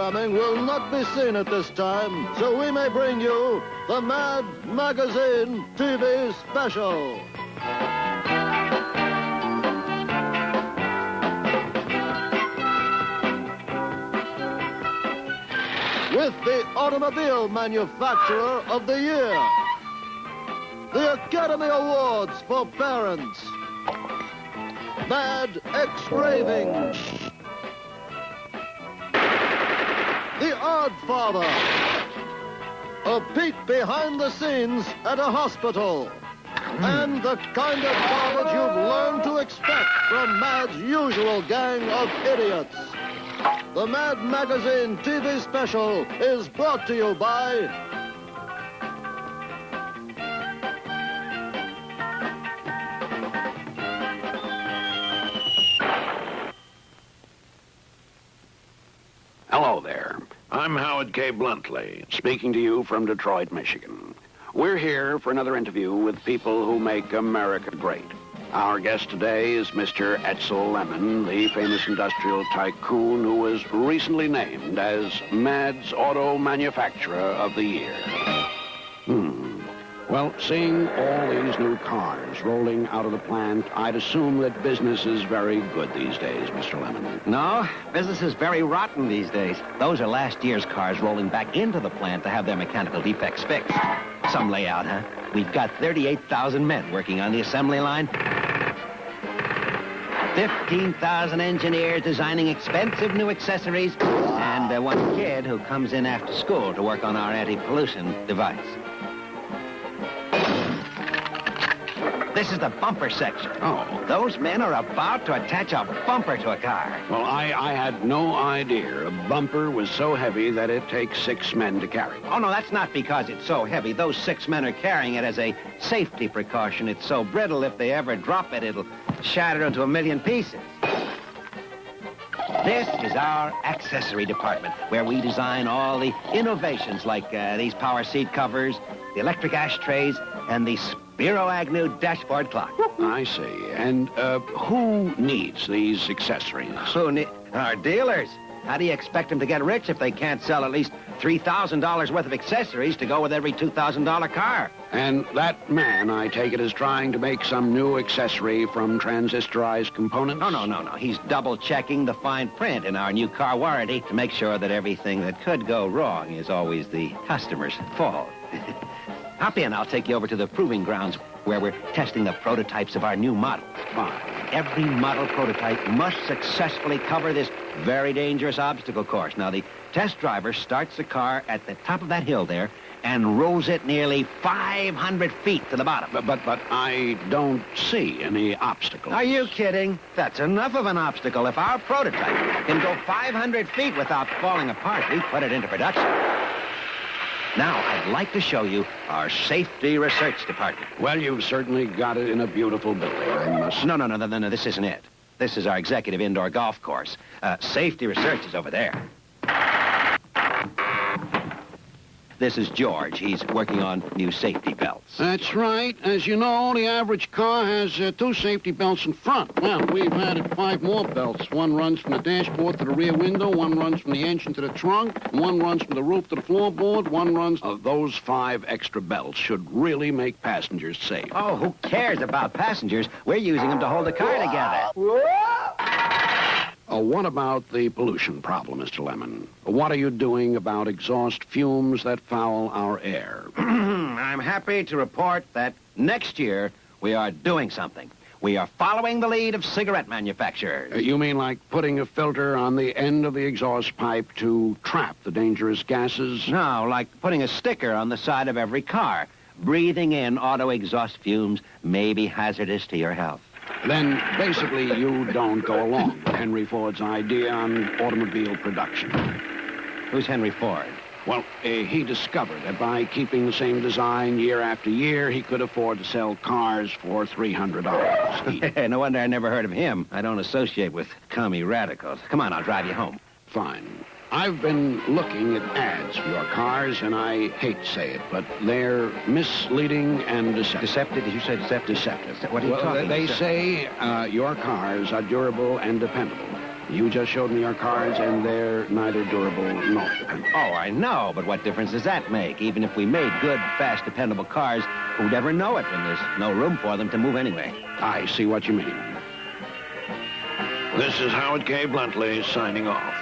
programming will not be seen at this time, so we may bring you the Mad Magazine TV special. With the Automobile Manufacturer of the Year, the Academy Awards for Parents, Mad X-Raving, The Odd Father, a peek behind the scenes at a hospital, and the kind of fathers you've learned to expect from Mad's usual gang of idiots. The Mad Magazine TV special is brought to you by Hello there. I'm Howard K. Bluntly, speaking to you from Detroit, Michigan. We're here for another interview with people who make America great. Our guest today is Mr. Edsel Lemon, the famous industrial tycoon who was recently named as Mad's Auto Manufacturer of the Year. Well, seeing all these new cars rolling out of the plant, I'd assume that business is very good these days, Mr. Lemon. No, business is very rotten these days. Those are last year's cars rolling back into the plant to have their mechanical defects fixed. Some layout, huh? We've got 38,000 men working on the assembly line. 15,000 engineers designing expensive new accessories, and one kid who comes in after school to work on our anti-pollution device. This is the bumper section. Oh. Those men are about to attach a bumper to a car. Well, I had no idea a bumper was so heavy that it takes 6 men to carry. Oh, no, that's not because it's so heavy. Those 6 men are carrying it as a safety precaution. It's so brittle, if they ever drop it, it'll shatter into a million pieces. This is our accessory department, where we design all the innovations like these power seat covers, the electric ashtrays, and the Spiro Agnew dashboard clock. I see. And who needs these accessories? Our dealers. How do you expect them to get rich if they can't sell at least $3,000 worth of accessories to go with every $2,000 car? And that man, I take it, is trying to make some new accessory from transistorized components? No. He's double-checking the fine print in our new car warranty to make sure that everything that could go wrong is always the customer's fault. Hop in, I'll take you over to the proving grounds where we're testing the prototypes of our new models. Fine. Every model prototype must successfully cover this very dangerous obstacle course. Now, the test driver starts the car at the top of that hill there and rolls it nearly 500 feet to the bottom. But I don't see any obstacles. Are you kidding? That's enough of an obstacle. If our prototype can go 500 feet without falling apart, we put it into production. Now, I'd like to show you our safety research department. Well, you've certainly got it in a beautiful building, I must... No, this isn't it. This is our executive indoor golf course. Safety research is over there. This is George. He's working on new safety belts. That's right. As you know, the average car has 2 safety belts in front. Well, we've added 5 more belts. One runs from the dashboard to the rear window, one runs from the engine to the trunk, one runs from the roof to the floorboard, one runs... Those 5 extra belts should really make passengers safe. Oh, who cares about passengers? We're using them to hold the car together. What about the pollution problem, Mr. Lemon? What are you doing about exhaust fumes that foul our air? I'm happy to report that next year we are doing something. We are following the lead of cigarette manufacturers. You mean like putting a filter on the end of the exhaust pipe to trap the dangerous gases? No, like putting a sticker on the side of every car. Breathing in auto exhaust fumes may be hazardous to your health. Then, basically, you don't go along with Henry Ford's idea on automobile production. Who's Henry Ford? Well, he discovered that by keeping the same design year after year, he could afford to sell cars for $300 each. No wonder I never heard of him. I don't associate with commie radicals. Come on, I'll drive you home. Fine. I've been looking at ads for your cars, and I hate to say it, but they're misleading and deceptive. Deceptive? Did you say deceptive? Deceptive. What are you talking about? They say your cars are durable and dependable. You just showed me your cards, and they're neither durable nor dependable. Oh, I know, but what difference does that make? Even if we made good, fast, dependable cars, who'd ever know it when there's no room for them to move anyway? I see what you mean. This is Howard K. Bluntly signing off.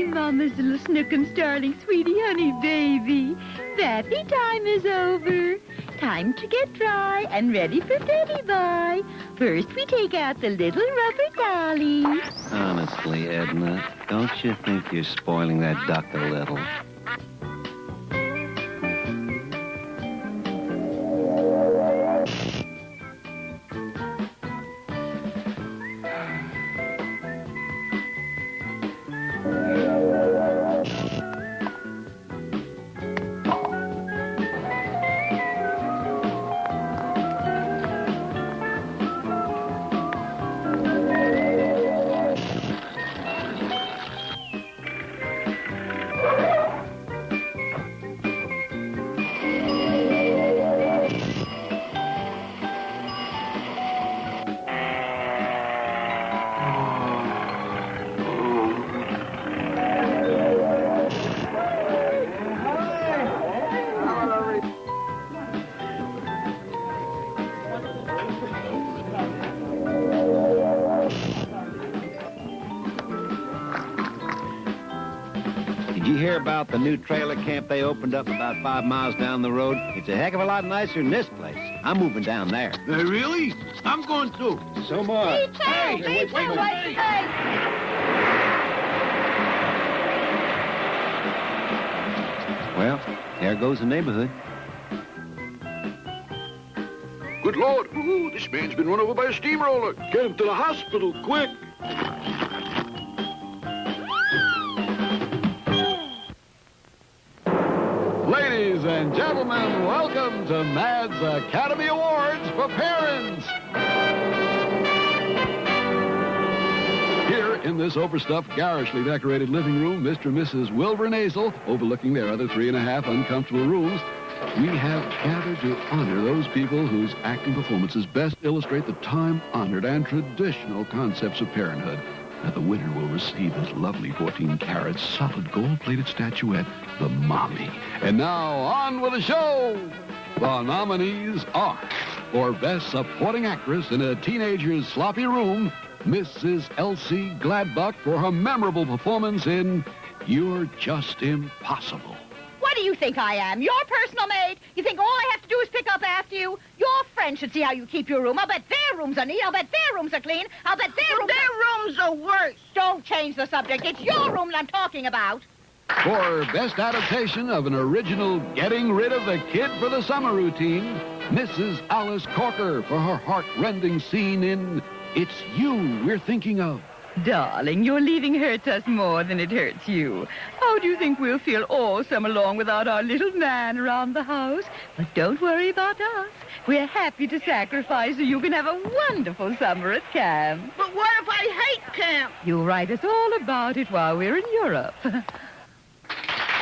Mama's little snookum starling, sweetie, honey, baby. Bappy time is over. Time to get dry and ready for Betty Boy. First, we take out the little rubber dolly. Honestly, Edna, don't you think you're spoiling that duck a little? Did you hear about the new trailer camp they opened up about 5 miles down the road? It's a heck of a lot nicer than this place. I'm moving down there. Really? I'm going too. So more. Me too! Me too! Well, there goes the neighborhood. Good Lord. Ooh, this man's been run over by a steamroller. Get him to the hospital, quick. Ladies and gentlemen, welcome to Mad's Academy Awards for Parents. Here in this overstuffed, garishly decorated living room, Mr. and Mrs. Wilbur Nazel, overlooking their other 3.5 uncomfortable rooms, we have gathered to honor those people whose acting performances best illustrate the time-honored and traditional concepts of parenthood. Now, the winner will receive this lovely 14-carat solid gold-plated statuette, the Mommy. And now, on with the show! The nominees are, for Best Supporting Actress in a Teenager's Sloppy Room, Mrs. Elsie Gladbuck for her memorable performance in You're Just Impossible. What do you think I am? Your personal maid? You think all I have to do is pick up after you? Your friends should see how you keep your room. I'll bet their rooms are neat. I'll bet their rooms are clean. I'll bet their rooms are worse. Don't change the subject. It's your room that I'm talking about. For Best Adaptation of an Original Getting Rid of the Kid for the Summer Routine, Mrs. Alice Corker for her heart-rending scene in It's You We're Thinking Of. Darling, your leaving hurts us more than it hurts you. How do you think we'll feel all summer long without our little man around the house? But don't worry about us. We're happy to sacrifice so you can have a wonderful summer at camp. But what if I hate camp? You'll write us all about it while we're in Europe.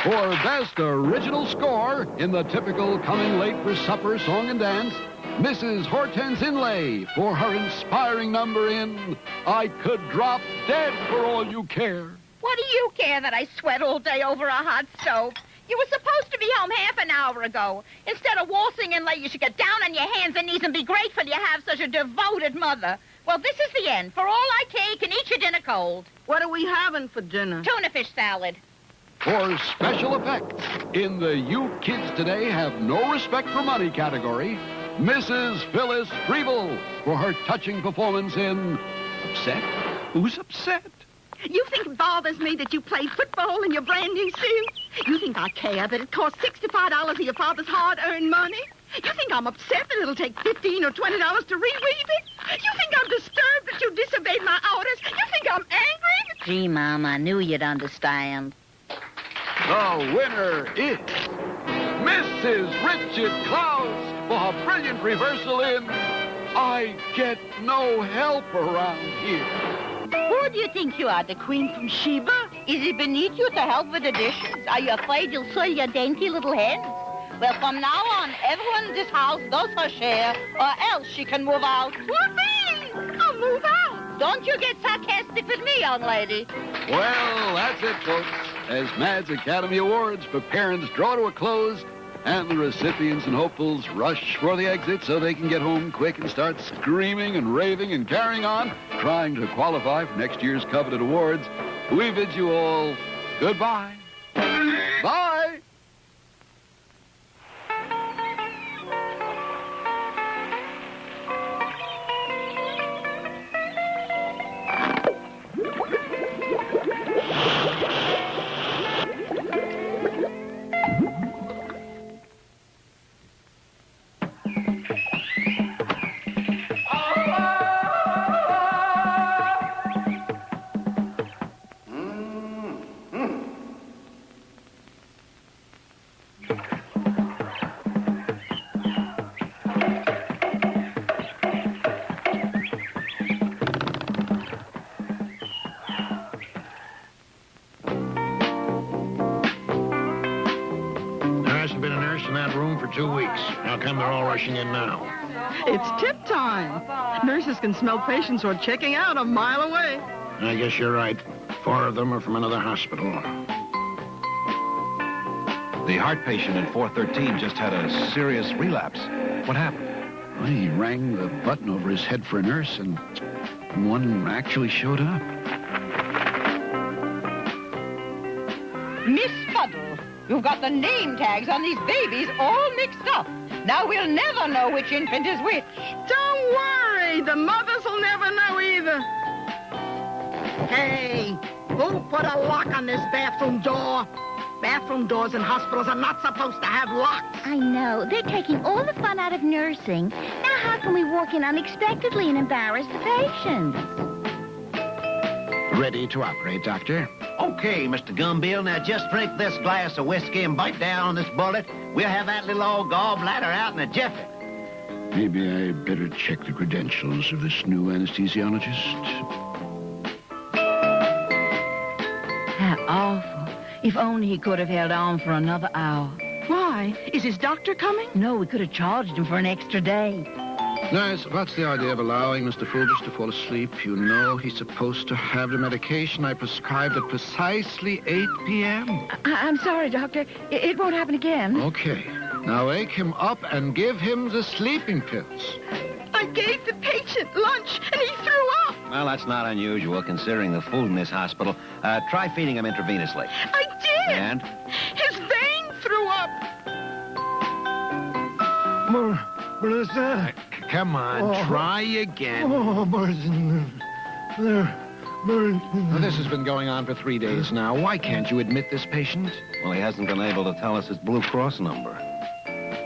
For Best Original Score in the typical coming late for supper song and dance, Mrs. Hortense Inlay for her inspiring number in I Could Drop Dead for All You Care. What do you care that I sweat all day over a hot stove? You were supposed to be home half an hour ago. Instead of waltzing in late, you should get down on your hands and knees and be grateful you have such a devoted mother. Well, this is the end. For all I care, you can eat your dinner cold. What are we having for dinner? Tuna fish salad. For special effects in the You Kids Today Have No Respect for Money category, Mrs. Phyllis Freeble for her touching performance in Upset? Who's upset? You think it bothers me that you played football in your brand new suit? You think I care that it cost $65 of your father's hard-earned money? You think I'm upset that it'll take $15 or $20 to reweave it? You think I'm disturbed that you disobeyed my orders? You think I'm angry? Gee, Mom, I knew you'd understand. The winner is Mrs. Richard Klaus for her brilliant reversal in I Get No Help Around Here. Would do you think you are, the Queen from Sheba? Is it beneath you to help with the dishes? Are you afraid you'll soil your dainty little hands? Well, from now on, everyone in this house does her share, or else she can move out. Whoopee! I'll move out. Don't you get sarcastic with me, young lady. Well, that's it, folks. As Mad's Academy Awards for parents draw to a close, and the recipients and hopefuls rush for the exit so they can get home quick and start screaming and raving and carrying on, trying to qualify for next year's coveted awards, we bid you all goodbye. Bye! Been a nurse in that room for 2 weeks. How come they're all rushing in now? It's tip time. Nurses can smell patients who are checking out a mile away. I guess you're right. 4 of them are from another hospital. The heart patient in 413 just had a serious relapse. What happened? Well, he rang the button over his head for a nurse, and one actually showed up. Miss Fuddle, you've got the name tags on these babies all mixed up. Now we'll never know which infant is which. Don't worry. The mothers will never know either. Hey, who put a lock on this bathroom door? Bathroom doors in hospitals are not supposed to have locks. I know. They're taking all the fun out of nursing. Now how can we walk in unexpectedly and embarrass the patients? Ready to operate, Doctor. Okay, Mr. Gumbill, now just drink this glass of whiskey and bite down on this bullet. We'll have that little old gallbladder out in a jiffy. Maybe I better check the credentials of this new anesthesiologist. How awful. If only he could have held on for another hour. Why? Is his doctor coming? No, we could have charged him for an extra day. Nurse, what's the idea of allowing Mr. Fulbus to fall asleep? You know he's supposed to have the medication I prescribed at precisely 8 p.m. I'm sorry, Doctor. It won't happen again. Okay. Now wake him up and give him the sleeping pills. I gave the patient lunch, and he threw up. Well, that's not unusual, considering the food in this hospital. Try feeding him intravenously. I did. And? His vein threw up. Melissa? Come on, try again. Oh, Martin. Now, this has been going on for 3 days now. Why can't you admit this patient? Well, he hasn't been able to tell us his Blue Cross number.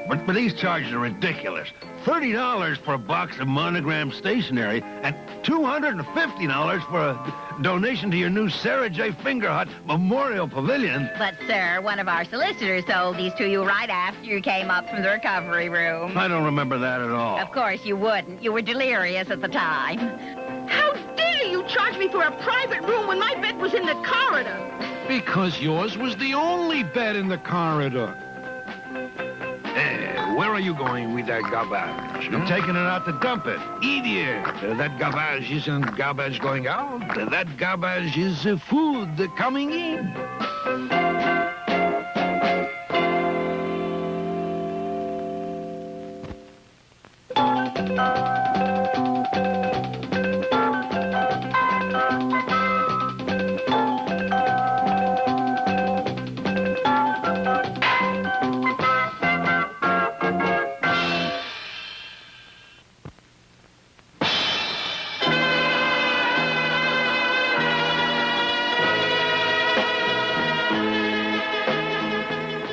But these charges are ridiculous. $30 for a box of monogram stationery and $250 for a donation to your new Sarah J. Fingerhut Memorial Pavilion. But, sir, one of our solicitors sold these to you right after you came up from the recovery room. I don't remember that at all. Of course you wouldn't. You were delirious at the time. How dare you charge me for a private room when my bed was in the corridor? Because yours was the only bed in the corridor. Where are you going with that garbage? I'm taking it out to dump it. Idiot. That garbage isn't garbage going out. That garbage is food coming in.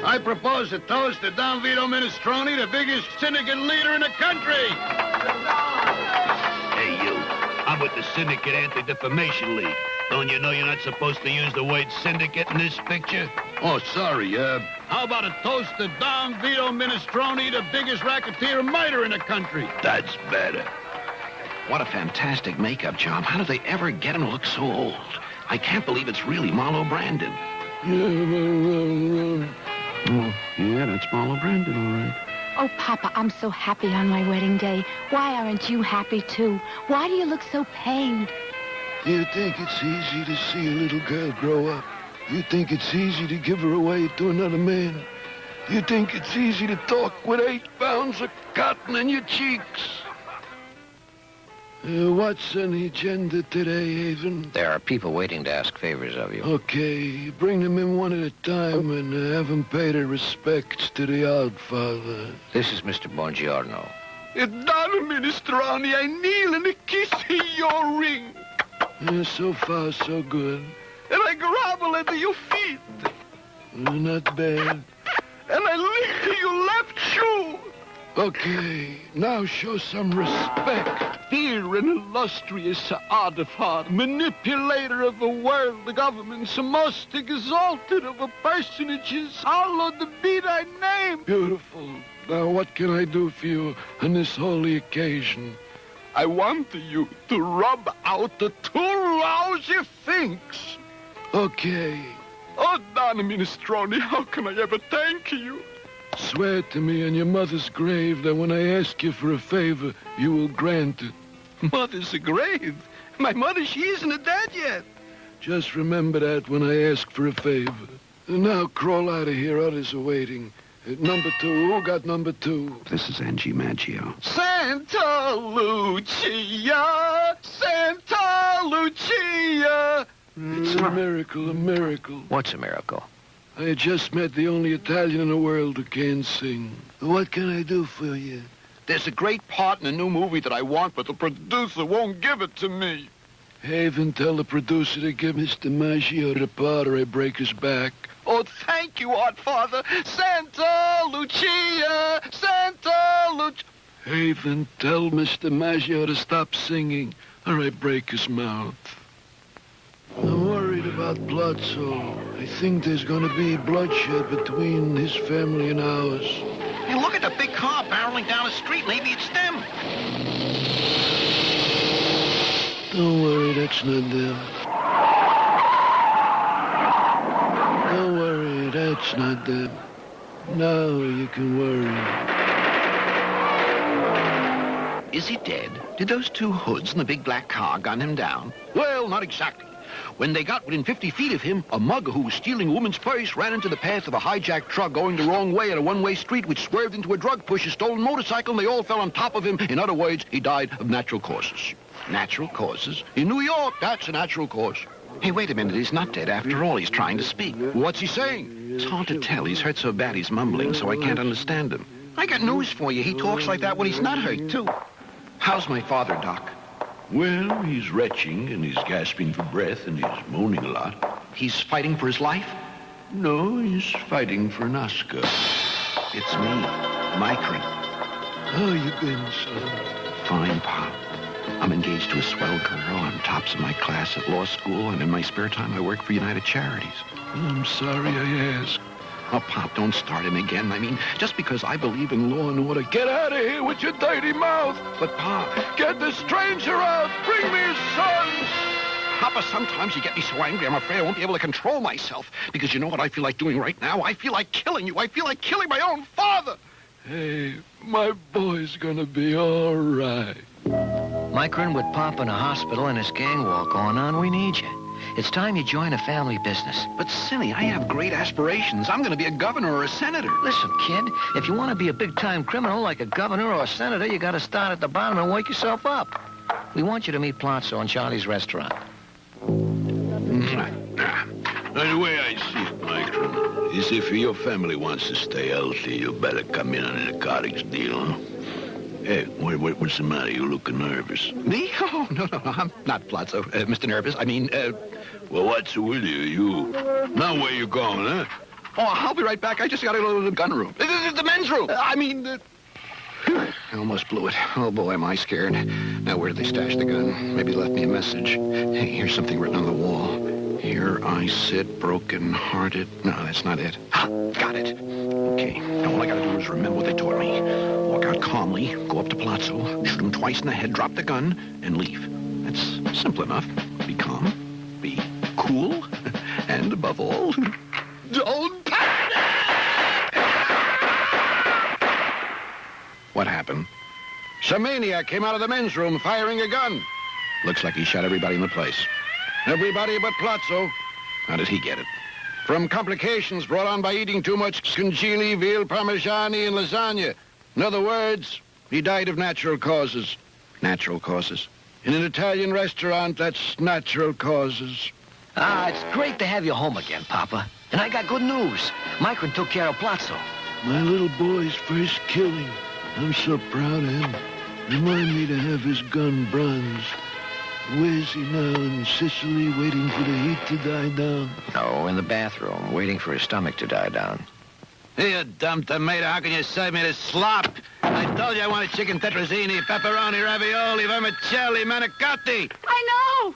I propose a toast to Don Vito Minestrone, the biggest syndicate leader in the country. Hey, you. I'm with the Syndicate Anti-Defamation League. Don't you know you're not supposed to use the word syndicate in this picture? Oh, sorry. How about a toast to Don Vito Minestrone, the biggest racketeer and miter in the country? That's better. What a fantastic makeup job. How do they ever get him to look so old? I can't believe it's really Marlo Brandon. Oh, yeah, that's Marlo Brandon, all right. Oh, Papa, I'm so happy on my wedding day. Why aren't you happy, too? Why do you look so pained? Do you think it's easy to see a little girl grow up? You think it's easy to give her away to another man? You think it's easy to talk with 8 pounds of cotton in your cheeks? What's on the agenda today, Haven? There are people waiting to ask favors of you. Okay, bring them in one at a time and have them pay their respects to the Oddfather. This is Mr. Bongiorno. Donna Minestrone, I kneel and kiss your ring. So far, so good. And I grovel at your feet. Not bad. And I lick your left shoe. Okay, now show some respect. Dear and illustrious Oddfather, manipulator of the world, the government's most exalted of the personages, hallowed be thy name. Beautiful. Now what can I do for you on this holy occasion? I want you to rub out the 2 lousy things. Okay. Oh, Donna Minestrone, how can I ever thank you? Swear to me on your mother's grave that when I ask you for a favor, you will grant it. Mother's grave? My mother, she isn't dead yet. Just remember that when I ask for a favor. Now crawl out of here, others are waiting. Number 2, who got number 2? This is Angie Maggio. Santa Lucia, Santa Lucia. It's a miracle, a miracle. What's a miracle? I just met the only Italian in the world who can sing. What can I do for you? There's a great part in a new movie that I want, but the producer won't give it to me. Haven, tell the producer to give Mr. Maggio the part or I break his back. Oh, thank you, Oddfather. Santa Lucia, Santa Lucia. Haven, tell Mr. Maggio to stop singing or I break his mouth. I'm worried about Plazzo. I think there's going to be bloodshed between his family and ours. Hey, look at the big car barreling down the street. Maybe it's them. Don't worry, that's not them. Don't worry, that's not them. Now you can worry. Is he dead? Did those 2 hoods in the big black car gun him down? Well, not exactly. When they got within 50 feet of him, a mugger who was stealing a woman's purse ran into the path of a hijacked truck going the wrong way at a one-way street, which swerved into a drug push, a stolen motorcycle, and they all fell on top of him. In other words, he died of natural causes. Natural causes? In New York, that's a natural cause. Hey, wait a minute. He's not dead after all. He's trying to speak. What's he saying? It's hard to tell. He's hurt so bad he's mumbling, so I can't understand him. I got news for you. He talks like that when he's not hurt, too. How's my father, Doc? Well, he's retching, and he's gasping for breath, and he's moaning a lot. He's fighting for his life? No, he's fighting for an Oscar. It's me, Micron. How you been, son? Fine, Pop. I'm engaged to a swell girl. I'm tops of my class at law school, and in my spare time I work for United Charities. I'm sorry I asked. Oh, Pop, don't start him again. I mean, just because I believe in law and order. Get out of here with your dirty mouth. But, Pop... Get the stranger out. Bring me his son. Papa, sometimes you get me so angry, I'm afraid I won't be able to control myself. Because you know what I feel like doing right now? I feel like killing you. I feel like killing my own father. Hey, my boy's gonna be all right. Micron, with Pop in a hospital and his gang war going on, we need you. It's time you join a family business. But, Cindy, I have great aspirations. I'm going to be a governor or a senator. Listen, kid, if you want to be a big-time criminal like a governor or a senator, you got to start at the bottom and work yourself up. We want you to meet Plazzo in Charlie's restaurant. The way I see it, Micron, is if your family wants to stay healthy, you better come in on a narcotics deal. Hey, what's the matter? You looking nervous. Me? Oh, no, I'm not Plazzo, Mr. Nervous. I mean, Well, what's with you? Now where you going, huh? Oh, I'll be right back. I just got to go to the gun room. The men's room. I almost blew it. Oh, boy, am I scared. Now, where did they stash the gun? Maybe they left me a message. Hey, here's something written on the wall. Here I sit, broken-hearted. No, that's not it. Ah, got it. Okay, now all I gotta do is remember what they taught me. Walk out calmly, go up to Palazzo, shoot him twice in the head, drop the gun, and leave. That's simple enough. Be calm, be cool, and above all, don't panic! What happened? Some maniac came out of the men's room firing a gun. Looks like he shot everybody in the place. Everybody but Palazzo. How did he get it? From complications brought on by eating too much scungili, veal parmigiani, and lasagna. In other words, he died of natural causes. Natural causes. In an Italian restaurant, that's natural causes. Ah, it's great to have you home again, Papa. And I got good news. Micron took care of Palazzo. My little boy's first killing. I'm so proud of him. Remind me to have his gun bronze. Where's he now? In Sicily, waiting for the heat to die down? No, in the bathroom, waiting for his stomach to die down. Hey, you dumb tomato, how can you serve me this slop? I told you I wanted chicken tetrazzini, pepperoni, ravioli, vermicelli, manicotti. I know.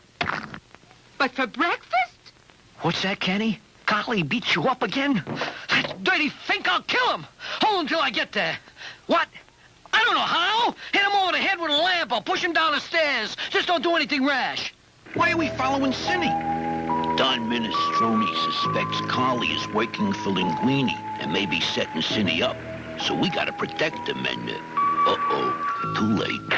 But for breakfast? What's that, Kenny? Collie beat you up again? That dirty fink, I'll kill him. Hold until I get there. What? I don't know how. Hit him over the head with a lamp or push him down the stairs. Just don't do anything rash. Why are we following Cindy? Don Minestrone suspects Carly is working for Linguini and may be setting Cindy up. So we gotta protect him and... Uh-oh, too late.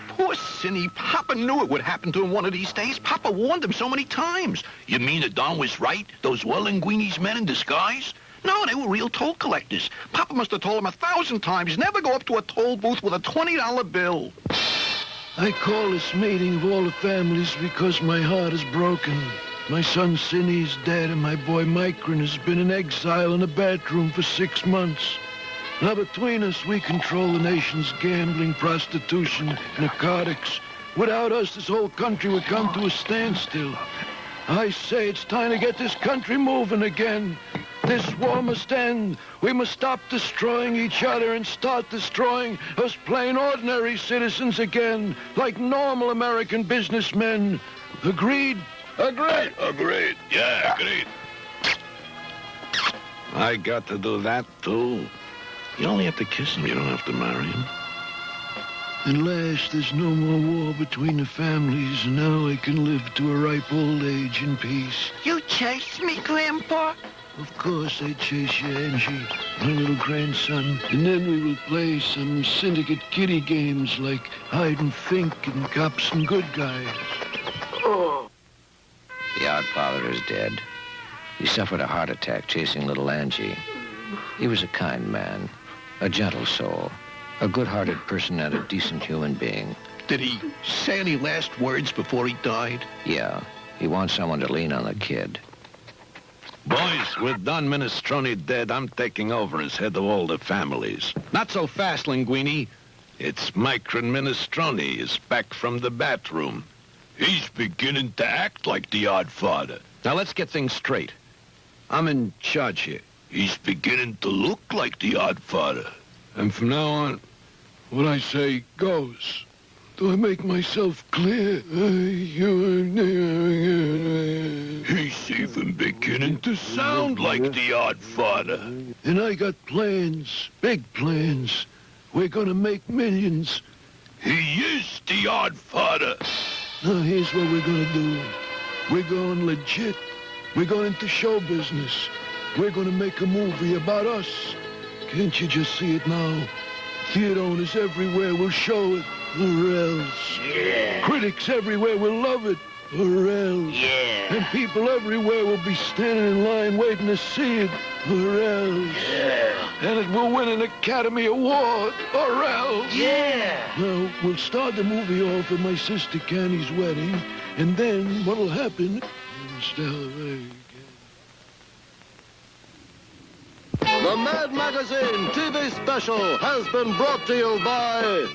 Poor Cindy. Papa knew it would happen to him one of these days. Papa warned him so many times. You mean that Don was right? Those were Linguini's men in disguise? No, they were real toll collectors. Papa must have told him 1,000 times, never go up to a toll booth with a $20 bill. I call this meeting of all the families because my heart is broken. My son Cindy's dead and my boy Micron has been in exile in a bathroom for 6 months. Now between us, we control the nation's gambling, prostitution, narcotics. Without us, this whole country would come to a standstill. I say it's time to get this country moving again. This war must end. We must stop destroying each other and start destroying us plain ordinary citizens again, like normal American businessmen. Agreed? Agreed. Agreed. Yeah, agreed. I got to do that, too. You only have to kiss him. You don't have to marry him. At last, there's no more war between the families, and now I can live to a ripe old age in peace. You chased me, Grandpa? Of course I chase you, Angie, my little grandson. And then we will play some syndicate kiddie games like hide and think and cops and good guys. The odd father is dead. He suffered a heart attack chasing little Angie. He was a kind man, a gentle soul, a good-hearted person and a decent human being. Did he say any last words before he died? Yeah, he wants someone to lean on the kid. Boys, with Don Minestrone dead, I'm taking over as head of all the families. Not so fast, Linguini. It's Micron Minestrone is back from the bathroom. He's beginning to act like the odd father. Now, let's get things straight. I'm in charge here. He's beginning to look like the odd father. And from now on, what I say goes. Do I make myself clear? He's even beginning to sound like the odd father. And I got plans, big plans. We're gonna make millions. He is the odd father. Now, here's what we're gonna do. We're going legit. We're going into show business. We're gonna make a movie about us. Can't you just see it now? Theater owners everywhere will show it, or else. Yeah. Critics everywhere will love it, or else. Yeah. And people everywhere will be standing in line waiting to see it, or else. Yeah. And it will win an Academy Award, or else. Yeah. Now, we'll start the movie off at my sister Candy's wedding, and then what'll happen... The Mad Magazine TV special has been brought to you by...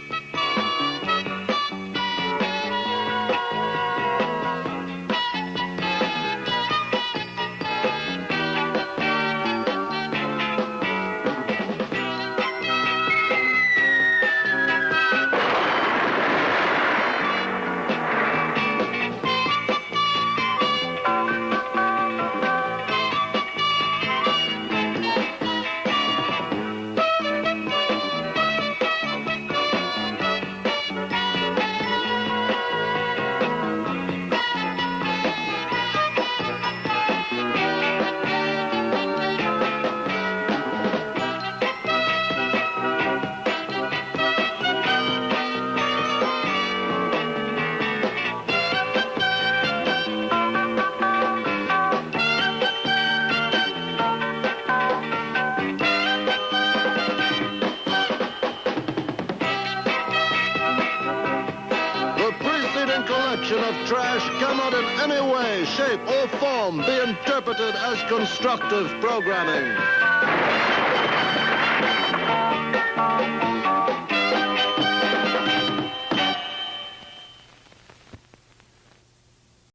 of trash cannot in any way, shape, or form be interpreted as constructive programming.